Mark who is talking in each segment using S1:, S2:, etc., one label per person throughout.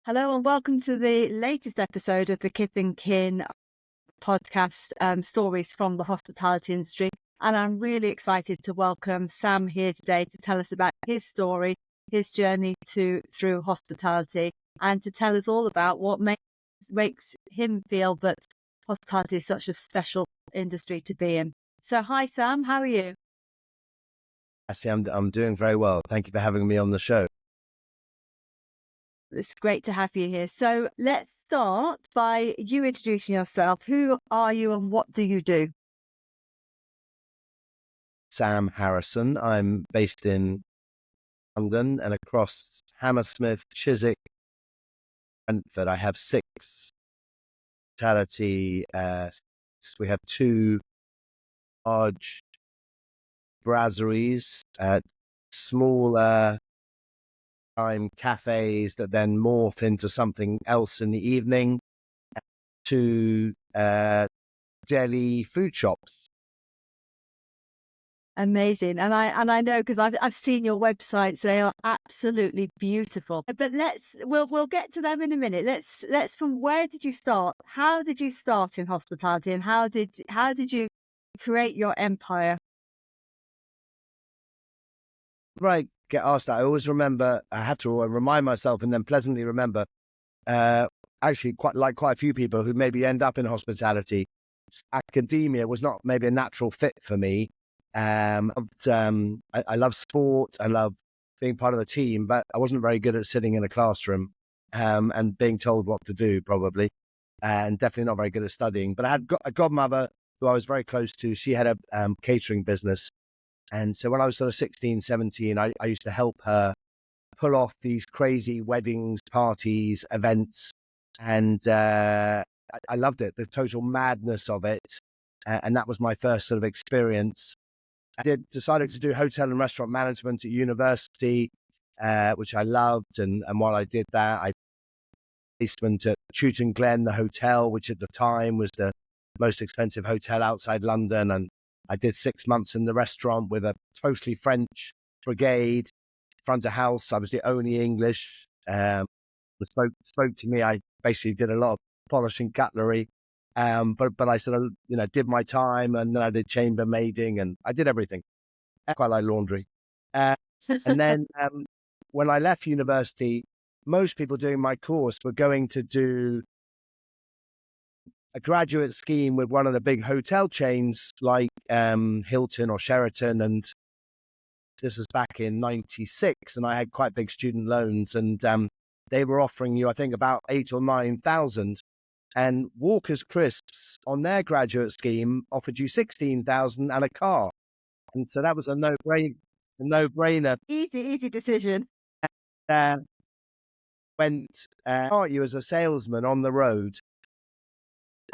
S1: Hello and welcome to the latest episode of the Kith and Kin podcast, stories from the hospitality industry. And I'm really excited to welcome Sam here today to tell us about his story, his journey through hospitality, and to tell us all about what makes him feel that hospitality is such a special industry to be in. So, hi Sam, how are you?
S2: Cassie, I'm doing very well. Thank you for having me on the show.
S1: It's great to have you here. So let's start by you introducing yourself. Who are you and what do you do?
S2: Sam Harrison. I'm based in London and across Hammersmith, Chiswick, Brentford. I have 6 hospitality. We have 2 large brasseries, smaller time cafes that then morph into something else in the evening, 2 deli food shops.
S1: Amazing. And I know because I've seen your websites, they are absolutely beautiful. But we'll get to them in a minute. Let's from where did you start? How did you start in hospitality and how did you create your empire?
S2: Right, get asked that. I always remember, I have to remind myself and then pleasantly remember, actually quite a few people who maybe end up in hospitality, academia was not maybe a natural fit for me. I love sport, I love being part of a team, but I wasn't very good at sitting in a classroom and being told what to do probably, and definitely not very good at studying. But I had a godmother who I was very close to. She had a catering business. And so when I was sort of 16, 17, I used to help her pull off these crazy weddings, parties, events. And I loved it, the total madness of it. And that was my first sort of experience. I decided to do hotel and restaurant management at university, which I loved. And while I did that, I placement at Chewton Glen, the hotel, which at the time was the most expensive hotel outside London. And I did 6 months in the restaurant with a totally French brigade, front of house. I was the only English. Spoke to me. I basically did a lot of polishing cutlery, but I sort of did my time, and then I did chambermaiding, and I did everything. I quite like laundry. And then when I left university, most people doing my course were going to do a graduate scheme with one of the big hotel chains like Hilton or Sheraton. And this was back in 96, and I had quite big student loans, and they were offering you, I think, about 8,000 or 9,000. And Walker's Crisps on their graduate scheme offered you 16,000 and a car. And so that was a no-brainer.
S1: Easy decision.
S2: Went you as a salesman on the road.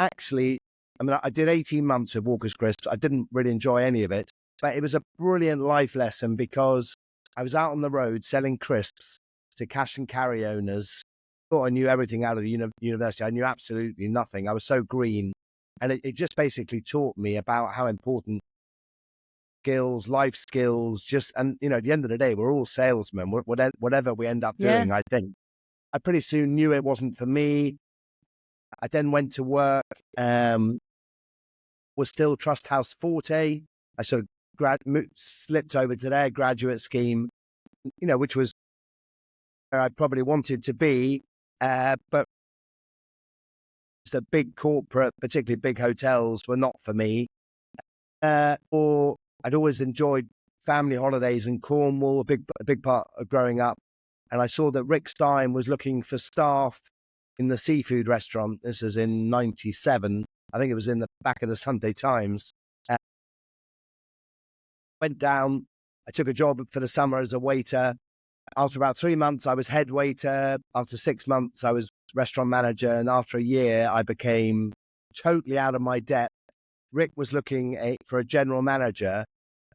S2: Actually, I mean, I did 18 months of Walker's Crisps. I didn't really enjoy any of it, but it was a brilliant life lesson because I was out on the road selling crisps to cash and carry owners. Thought I knew everything out of the university. I knew absolutely nothing. I was so green. And it just basically taught me about how important skills, life skills, and at the end of the day, we're all salesmen, whatever we end up doing, I think. I pretty soon knew it wasn't for me. I then went to work, was still Trust House Forte. I sort of slipped over to their graduate scheme, which was where I probably wanted to be. But the big corporate, particularly big hotels, were not for me. Or I'd always enjoyed family holidays in Cornwall, a big part of growing up. And I saw that Rick Stein was looking for staff in the seafood restaurant. This is in 97. I think it was in the back of the Sunday Times. Went down. I took a job for the summer as a waiter. After about 3 months, I was head waiter. After 6 months, I was restaurant manager. And after a year, I became totally out of my depth. Rick was looking for a general manager,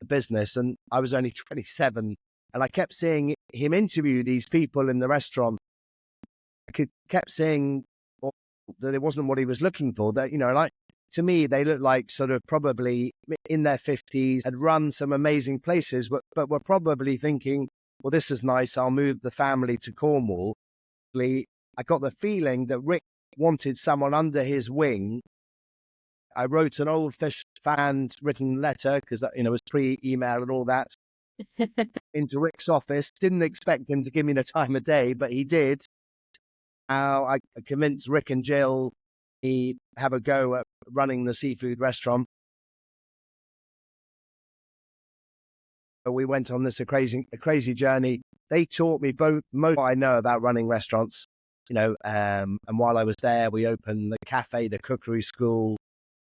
S2: a business, and I was only 27. And I kept seeing him interview these people in the restaurant. Kept saying that it wasn't what he was looking for. That, like, to me, they looked like sort of probably in their 50s, had run some amazing places, but were probably thinking, well, this is nice. I'll move the family to Cornwall. I got the feeling that Rick wanted someone under his wing. I wrote an old-fashioned written letter, because it was pre-email and all that, into Rick's office. Didn't expect him to give me the time of day, but he did. I convinced Rick and Jill to have a go at running the seafood restaurant. We went on this a crazy journey. They taught me most I know about running restaurants, and while I was there, we opened the cafe, the cookery school,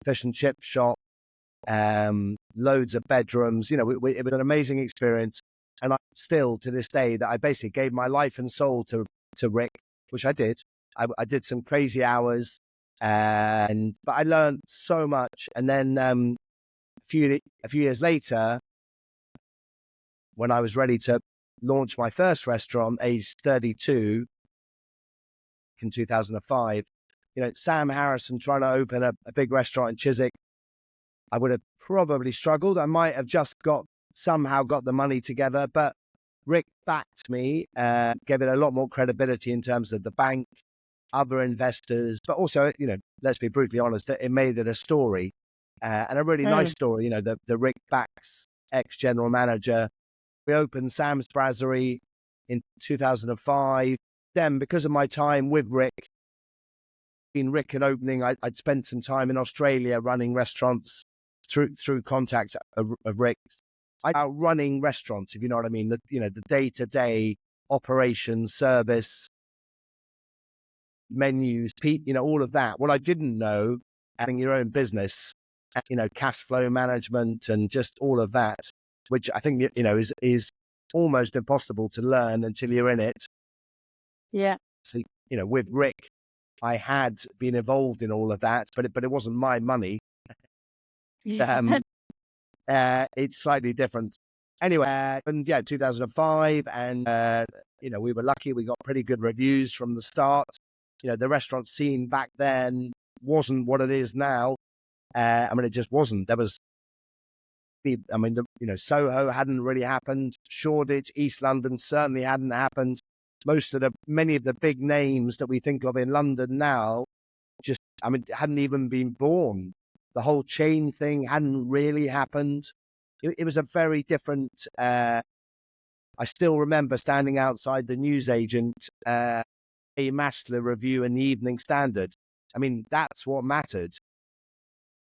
S2: fish and chip shop, loads of bedrooms. It was an amazing experience. And I still, to this day, that I basically gave my life and soul to Rick, which I did. I did some crazy hours, but I learned so much. And then a few years later, when I was ready to launch my first restaurant, aged 32, in 2005, Sam Harrison trying to open a big restaurant in Chiswick, I would have probably struggled. I might have just somehow got the money together, but Rick backed me, gave it a lot more credibility in terms of the bank, other investors, but also, let's be brutally honest, it made it a story, and a really nice story. The Rick backs ex-general manager. We opened Sam's Brasserie in 2005. Then, because of my time with Rick, in Rick and opening, I'd spent some time in Australia running restaurants through contact of Rick's. I running restaurants, if you know what I mean. The day-to-day operation, service, menus, all of that. What I didn't know, having your own business, cash flow management and just all of that, which I think is almost impossible to learn until you're in it.
S1: Yeah.
S2: So with Rick, I had been involved in all of that, but it wasn't my money. It's slightly different. Anyway, 2005, and we were lucky. We got pretty good reviews from the start. The restaurant scene back then wasn't what it is now. It just wasn't. There was, Soho hadn't really happened. Shoreditch, East London certainly hadn't happened. Many of the big names that we think of in London now hadn't even been born. The whole chain thing hadn't really happened. It was a very different. I still remember standing outside the newsagent, a Mashler review in the Evening Standard. That's what mattered.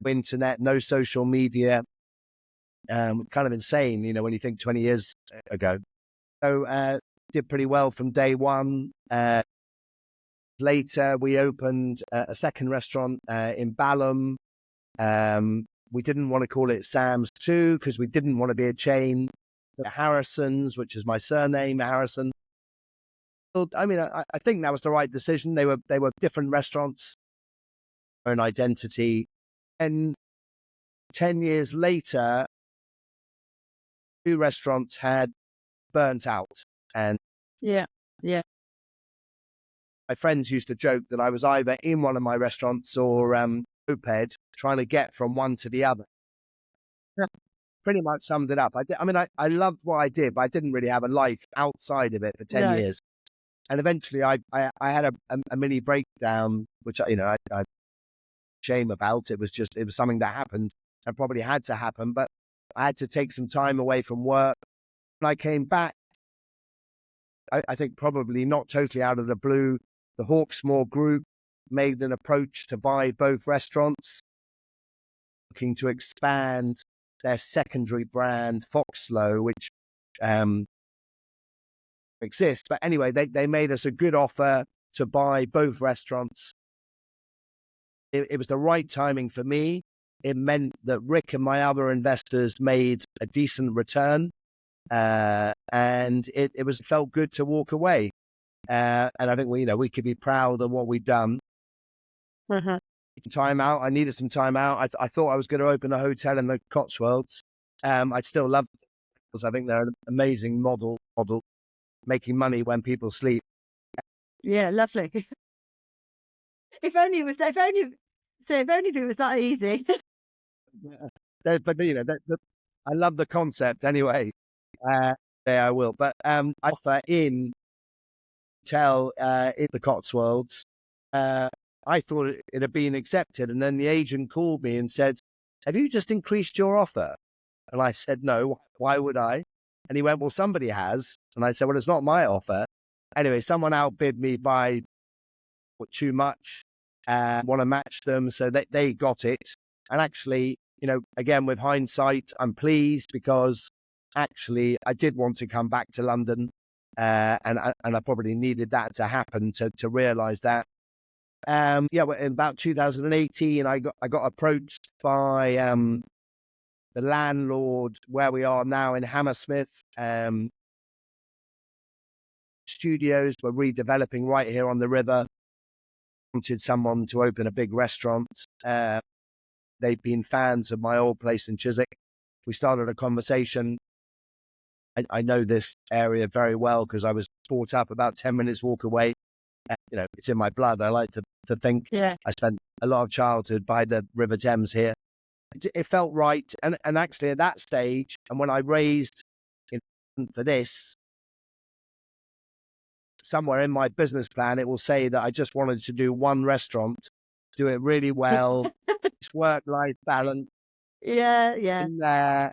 S2: Internet, no social media. Kind of insane, when you think 20 years ago. So did pretty well from day one. Later, we opened a second restaurant in Balham. We didn't want to call it Sam's 2 because we didn't want to be a chain. Harrison's, which is my surname, Harrison. I think that was the right decision. They were different restaurants, own identity. And 10 years later, 2 restaurants had burnt out. And
S1: yeah.
S2: My friends used to joke that I was either in one of my restaurants or moped trying to get from one to the other. Pretty much summed it up. I loved what I did, but I didn't really have a life outside of it for 10 years. And eventually I had a mini breakdown, which, I shame about. It was something that happened and probably had to happen, but I had to take some time away from work. When I came back, I think probably not totally out of the blue, the Hawksmoor Group made an approach to buy both restaurants, looking to expand their secondary brand, Foxlow, which exists. But anyway, they made us a good offer to buy both restaurants. It was the right timing for me. It meant that Rick and my other investors made a decent return, and it felt good to walk away. And I think we could be proud of what we've done. Time out. I needed some time out. I thought I was going to open a hotel in the Cotswolds. I still love them because I think they're an amazing model, making money when people sleep.
S1: Yeah, lovely. If only it was that easy.
S2: But I love the concept anyway. There I will. But I offer in hotel in the Cotswolds. I thought it had been accepted. And then the agent called me and said, "Have you just increased your offer?" And I said, "No, why would I?" And he went, "Well, somebody has." And I said, "Well, it's not my offer." Anyway, someone outbid me by too much, want to match them. So they got it. And actually, again, with hindsight, I'm pleased because actually I did want to come back to London. And I probably needed that to happen to realize that. In about 2018, I got approached by the landlord where we are now in Hammersmith. Studios were redeveloping right here on the river. Wanted someone to open a big restaurant. They've been fans of my old place in Chiswick. We started a conversation. I know this area very well because I was brought up about 10 minutes walk away. It's in my blood. I like to think.
S1: Yeah.
S2: I spent a lot of childhood by the River Thames here. It felt right. And actually at that stage, and when I raised for this, somewhere in my business plan, it will say that I just wanted to do one restaurant, do it really well, it's work-life balance.
S1: Yeah.
S2: And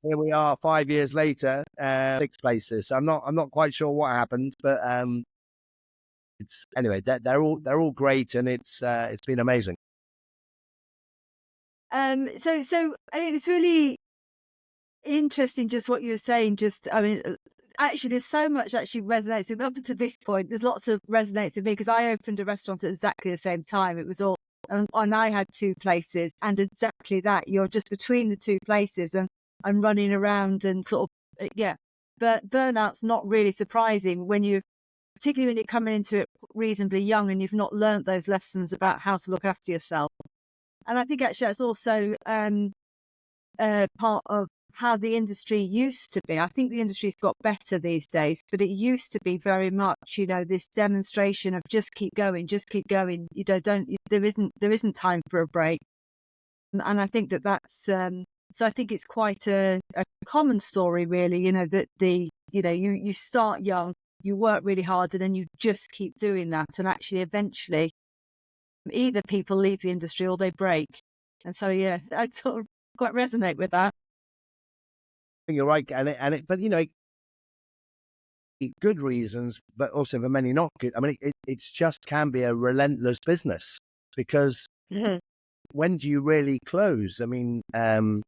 S2: here we are 5 years later, 6 places. So I'm not quite sure what happened, but it's anyway. They're all great, and it's been amazing.
S1: So it was really interesting just what you were saying. Actually, there's so much actually resonates with me. Up to this point, there's lots of resonates with me because I opened a restaurant at exactly the same time. It was all, and I had 2 places, and exactly that. You're just between the 2 places and running around and sort of, yeah. But burnout's not really surprising particularly when you're coming into it reasonably young and you've not learnt those lessons about how to look after yourself. And I think actually that's also part of how the industry used to be. I think the industry's got better these days, but it used to be very much, this demonstration of just keep going. There isn't time for a break. And I think that's, so I think it's quite a common story really, that you start young, you work really hard, and then you just keep doing that. And actually eventually either people leave the industry or they break. And so, yeah, I sort of quite resonate with that.
S2: You're right, but good reasons, but also for many not good. I mean, it's just can be a relentless business because when do you really close? I mean, after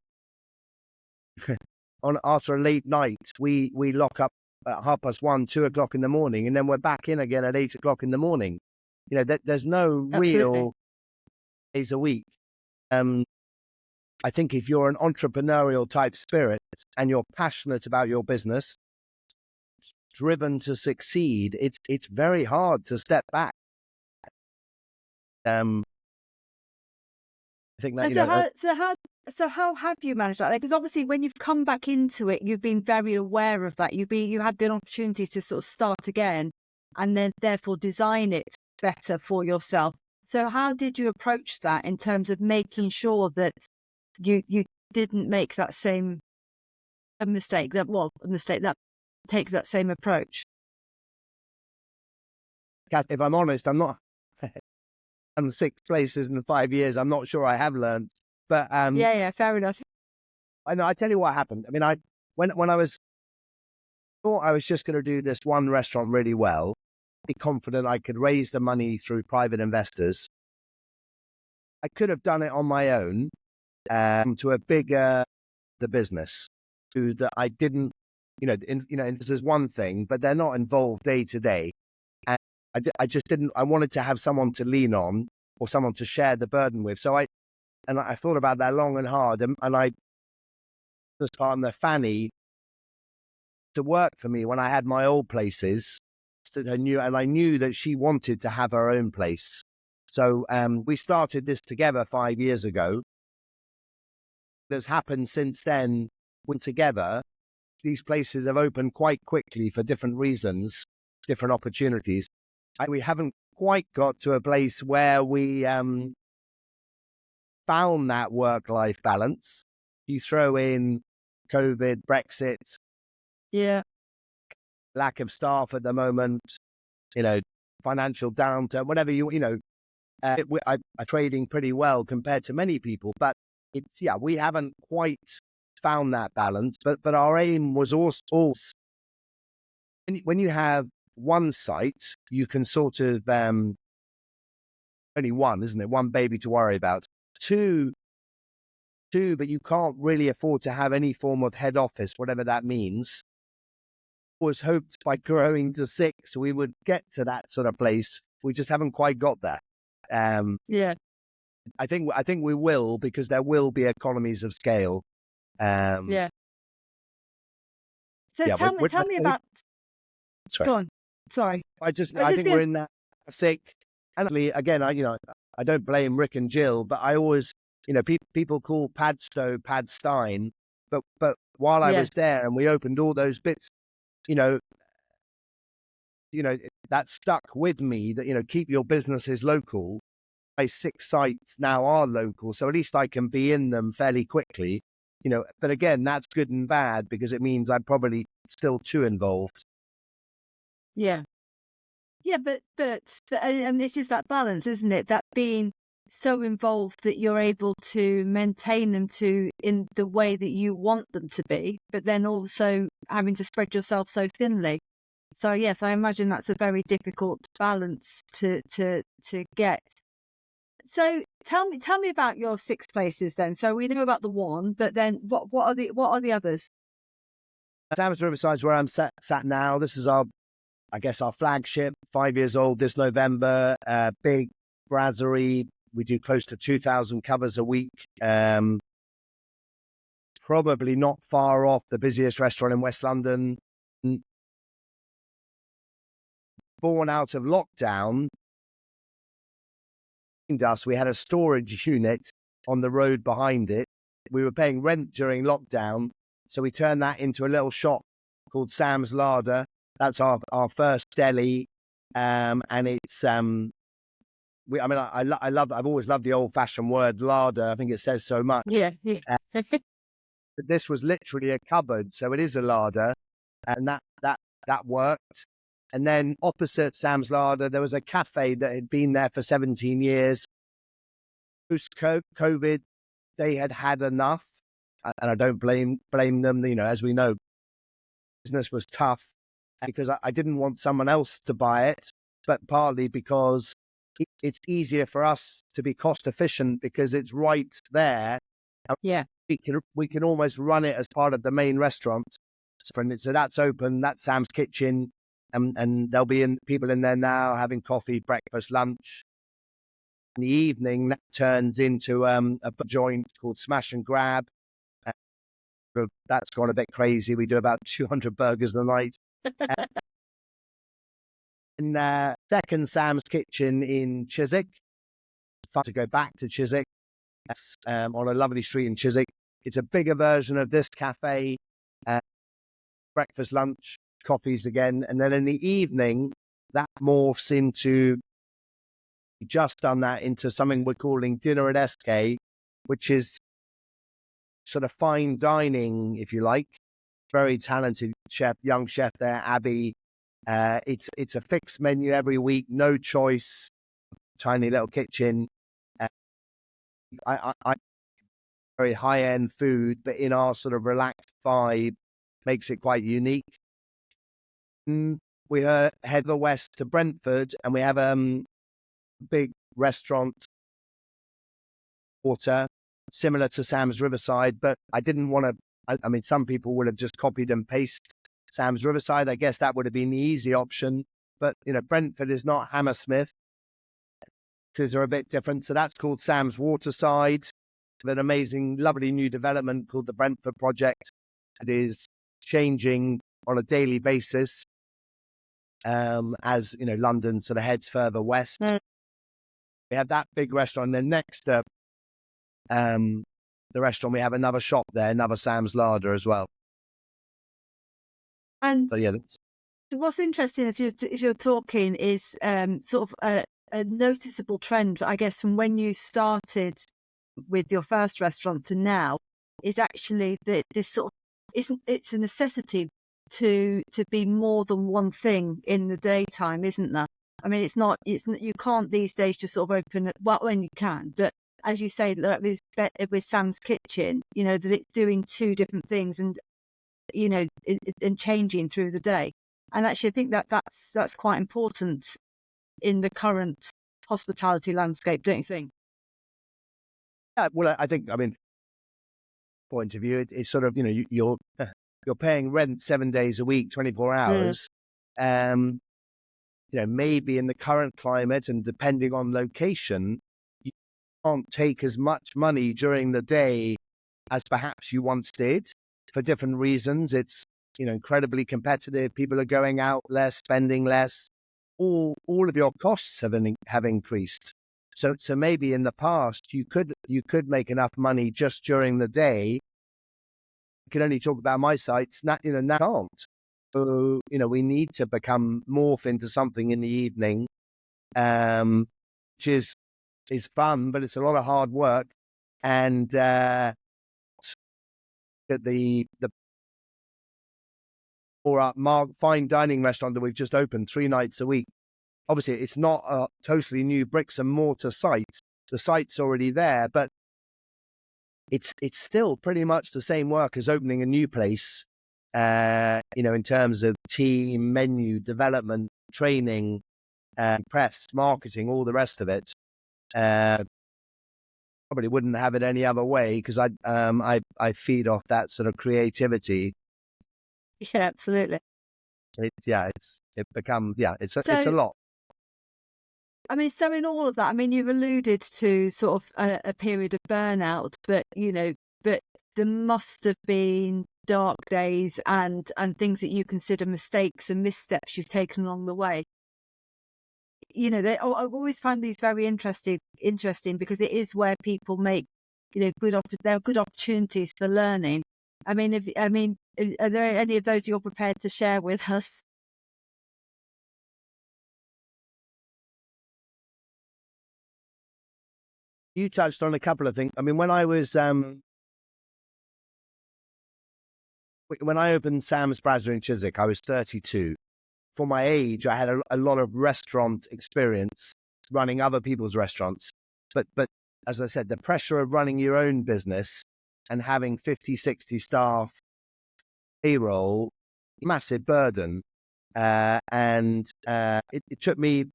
S2: a late night, we lock up at 1:30, 2 o'clock in the morning, and then we're back in again at 8 o'clock in the morning. There's no real days a week. I think if you're an entrepreneurial type spirit and you're passionate about your business, driven to succeed, it's very hard to step back. I think that
S1: So how have you managed that? Because obviously when you've come back into it, you've been very aware of that. You had the opportunity to sort of start again and then therefore design it better for yourself. So how did you approach that in terms of making sure that you didn't make that same mistake that take that same approach?
S2: if I'm honest, I'm not done 6 places in 5 years. I'm not sure I have learned, but
S1: Yeah, fair enough.
S2: I know. I tell you what happened. I mean, when I thought I was just going to do this one restaurant really well, be confident I could raise the money through private investors. I could have done it on my own to a bigger the business, to that I didn't, this is one thing, but they're not involved day to day. And I just didn't. I wanted to have someone to lean on or someone to share the burden with. So I thought about that long and hard, and I was partner Fanny to work for me when I had my old places. I knew that she wanted to have her own place. So we started this together 5 years ago. That's happened since then. When together, these places have opened quite quickly for different reasons, different opportunities. We haven't quite got to a place where we found that work-life balance. You throw in COVID, Brexit,
S1: Yeah,
S2: lack of staff at the moment, financial downturn, whatever we are trading pretty well compared to many people, but we haven't quite found that balance. But our aim was also when you have one site, you can sort of only one, isn't it? One baby to worry about. Two, but you can't really afford to have any form of head office, whatever that means. Was hoped by growing to 6 we would get to that sort of place. We just haven't quite got there.
S1: Yeah.
S2: I think we will, because there will be economies of scale.
S1: Yeah. So
S2: Yeah,
S1: tell me about.
S2: Sorry.
S1: Go on. Sorry.
S2: I think we're in that sick. And again, I don't blame Rick and Jill, but I always, people call Padstow Pad Stein, but while I was there and we opened all those bits, that stuck with me, that, keep your businesses local. My 6 sites now are local, so at least I can be in them fairly quickly, but again, that's good and bad, because it means I'm probably still too involved.
S1: Yeah. Yeah, but and this is that balance, isn't it? That being so involved that you're able to maintain them in the way that you want them to be, but then also having to spread yourself so thinly. So yes, I imagine that's a very difficult balance to get. So tell me about your 6 places then. So we know about the one, but then what are the others?
S2: Sam's Riverside is where I'm sat now. This is our flagship, 5 years old this November. Big brasserie. We do close to 2,000 covers a week. Probably not far off the busiest restaurant in West London. Born out of lockdown, we had a storage unit on the road behind it. We were paying rent during lockdown, so we turned that into a little shop called Sam's Larder. That's our first deli, and it's I've always loved the old-fashioned word larder. I think it says so much.
S1: Yeah.
S2: But this was literally a cupboard, so it is a larder, and that worked. And then opposite Sam's Larder, there was a cafe that had been there for 17 years. Post-COVID, they had enough, and I don't blame them. As we know, business was tough, because I didn't want someone else to buy it, but partly because it's easier for us to be cost efficient, because it's right there.
S1: Yeah.
S2: We can almost run it as part of the main restaurant. So that's open. That's Sam's Kitchen. And there'll be people in there now having coffee, breakfast, lunch. In the evening, that turns into a joint called Smash and Grab. That's gone a bit crazy. We do about 200 burgers a night. And second Sam's Kitchen in Chiswick. Fun to go back to Chiswick. On a lovely street in Chiswick. It's a bigger version of this cafe. Breakfast, lunch, coffees again, and then in the evening that morphs into, just done that into something we're calling Dinner at SK, which is sort of fine dining, if you like. Very talented young chef there, Abby. It's a fixed menu every week, no choice, tiny little kitchen. I very high end food, but in our sort of relaxed vibe, makes it quite unique. We head the west to Brentford, and we have a big restaurant, water, similar to Sam's Riverside, but I didn't want to. I mean, some people would have just copied and pasted Sam's Riverside. I guess that would have been the easy option, but Brentford is not Hammersmith. These are a bit different, so that's called Sam's Waterside. An amazing, lovely new development called the Brentford Project. It is changing on a daily basis. As London sort of heads further west. We have that big restaurant, and then next to the restaurant, we have another shop there, another Sam's Larder as well.
S1: And
S2: so yeah,
S1: what's interesting as you're talking is sort of a noticeable trend, I guess, from when you started with your first restaurant to now, is actually that this sort of it's a necessity to be more than one thing in the daytime, isn't there? I mean, you can't these days just sort of open it, well, when you can, but as you say, like with Sam's Kitchen, that it's doing two different things and, and changing through the day. And actually, I think that's quite important in the current hospitality landscape, don't you think?
S2: Yeah, well, I mean, point of view, it's sort of, you're paying rent 7 days a week, 24 hours. Maybe in the current climate and depending on location, you can't take as much money during the day as perhaps you once did for different reasons. It's, incredibly competitive. People are going out less, spending less. All of your costs have increased. So maybe in the past you could make enough money just during the day. I can only talk about my sites. Now can't. So, we need to morph into something in the evening, which is fun, but it's a lot of hard work. And at the fine dining restaurant that we've just opened 3 nights a week, obviously it's not a totally new bricks and mortar site. The site's already there, but it's still pretty much the same work as opening a new place. In terms of team, menu, development, training, press, marketing, all the rest of it. Probably wouldn't have it any other way because I feed off that sort of creativity.
S1: Yeah, absolutely.
S2: It's a lot.
S1: I mean, so in all of that, I mean, you've alluded to sort of a period of burnout, but there must have been dark days and things that you consider mistakes and missteps you've taken along the way. I've always found these very interesting because it is where people make, there are good opportunities for learning. I mean, are there any of those you're prepared to share with us?
S2: You touched on a couple of things. I mean, when I opened Sam's Brasserie in Chiswick, I was 32. For my age, I had a lot of restaurant experience running other people's restaurants. But as I said, the pressure of running your own business and having 50, 60 staff, payroll, massive burden. And it took me,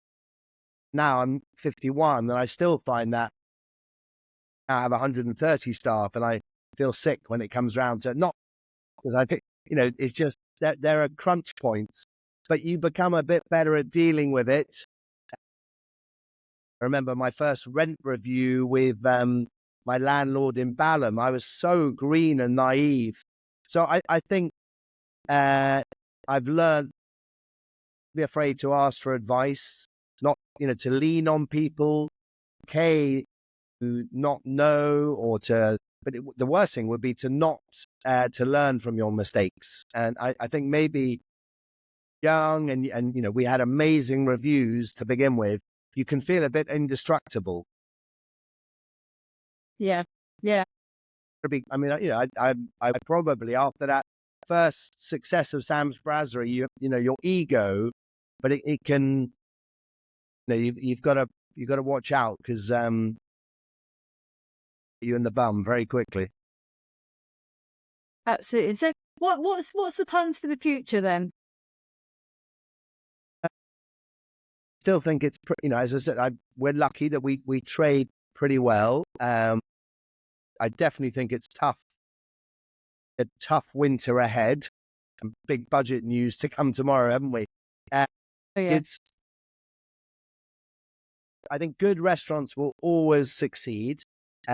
S2: now I'm 51, and I still find that I have 130 staff and I feel sick when it comes around to, not because I think, it's just that there are crunch points, but you become a bit better at dealing with it. I remember my first rent review with my landlord in Balham. I was so green and naive. So I think I've learned to be afraid to ask for advice, not, to lean on people, okay, to not know or to, but the worst thing would be to not, to learn from your mistakes. And I think maybe young and we had amazing reviews to begin with. You can feel a bit indestructible.
S1: Yeah. Yeah.
S2: I mean, I probably, after that first success of Sam's Brasserie, your ego, but it can, you've got to watch out because you in the bum very quickly.
S1: Absolutely. So what's the plans for the future then?
S2: Still think it's, as I said, we're lucky that we trade pretty well. I definitely think it's tough. A tough winter ahead, and big budget news to come tomorrow, haven't we?
S1: Yeah.
S2: I think good restaurants will always succeed,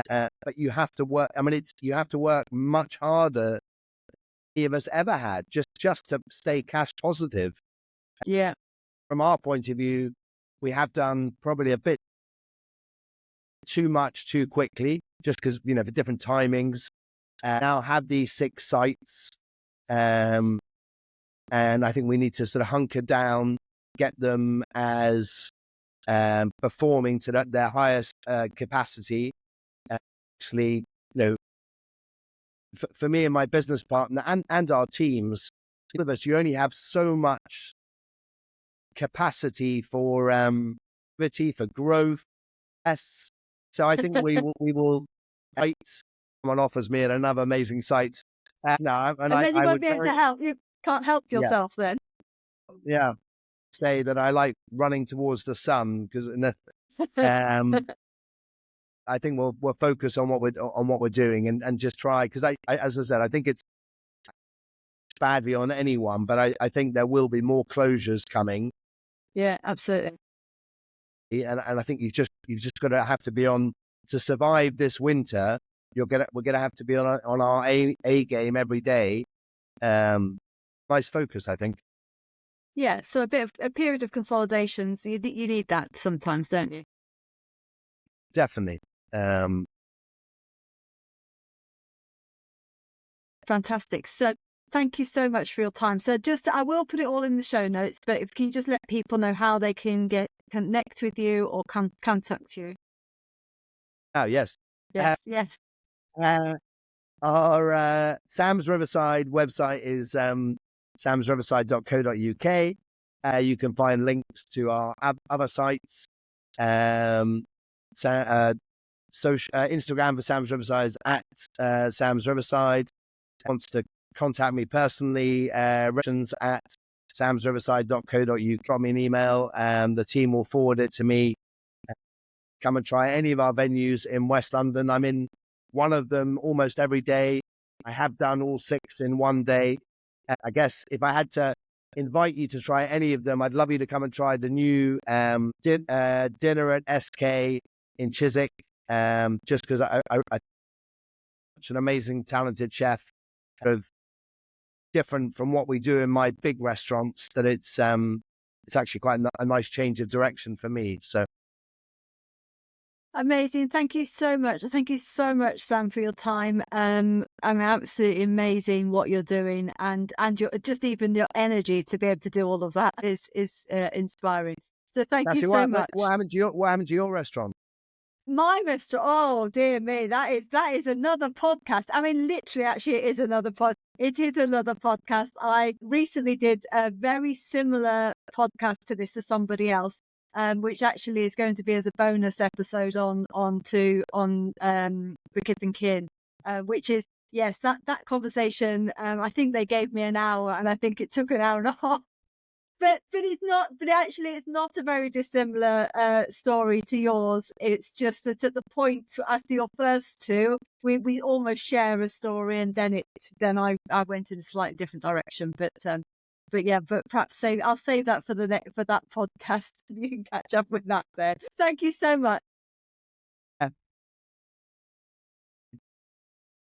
S2: but you have to work. I mean, you have to work much harder than any of us ever had just to stay cash positive.
S1: Yeah.
S2: From our point of view, we have done probably a bit too much too quickly, just because for different timings. Now have these 6 sites, and I think we need to sort of hunker down, get them as performing to their highest capacity. Actually, for me and my business partner and our teams, of us, you only have so much capacity for activity, for growth. Yes. So I think we will wait. Someone offers me at another amazing site. No,
S1: And then you
S2: I
S1: won't
S2: would
S1: be able to help. You can't help yourself then.
S2: yeah, say that I like running towards the sun because um, I think we'll focus on what we're doing and just try because I as I said I think it's badly on anyone, but I think there will be more closures coming.
S1: Yeah, absolutely.
S2: And I think you've just got to have to be on to survive this winter. We're gonna have to be on our A game every day. Nice focus, I think.
S1: Yeah, so a period of consolidations. You need that sometimes, don't you?
S2: Definitely.
S1: Fantastic. So thank you so much for your time. So I will put it all in the show notes, but can you just let people know how they can connect with you or contact you?
S2: Oh yes.
S1: Yes.
S2: Our Sam's Riverside website is samsriverside.co.uk. You can find links to our other sites. Instagram for Sam's Riverside is at Sam's Riverside. Wants to contact me personally, questions at samsriverside.co.uk. Drop me an email. The team will forward it to me. Come and try any of our venues in West London. I'm in one of them almost every day. I have done all 6 in one day. I guess if I had to invite you to try any of them, I'd love you to come and try the new dinner at SK in Chiswick. Just because I such an amazing, talented chef, of different from what we do in my big restaurants. That it's actually quite a nice change of direction for me. So.
S1: Amazing. Thank you so much. Thank you so much, Sam, for your time. I mean, absolutely amazing what you're doing and your just even your energy to be able to do all of that is inspiring. So thank
S2: Cassie,
S1: you so much.
S2: what happened to your restaurant?
S1: My restaurant, oh dear me, that is another podcast. I mean, literally, actually, it is another It is another podcast. I recently did a very similar podcast to this for somebody else, which actually is going to be as a bonus episode on the Kith and Kin, which is yes, that conversation. I think they gave me an hour, and I think it took an hour and a half. But it's not. But actually, it's not a very dissimilar story to yours. It's just that at the point after your first two, we almost share a story, and then I went in a slightly different direction. But yeah. But perhaps I'll save that for that podcast. You can catch up with that there. Thank you so much.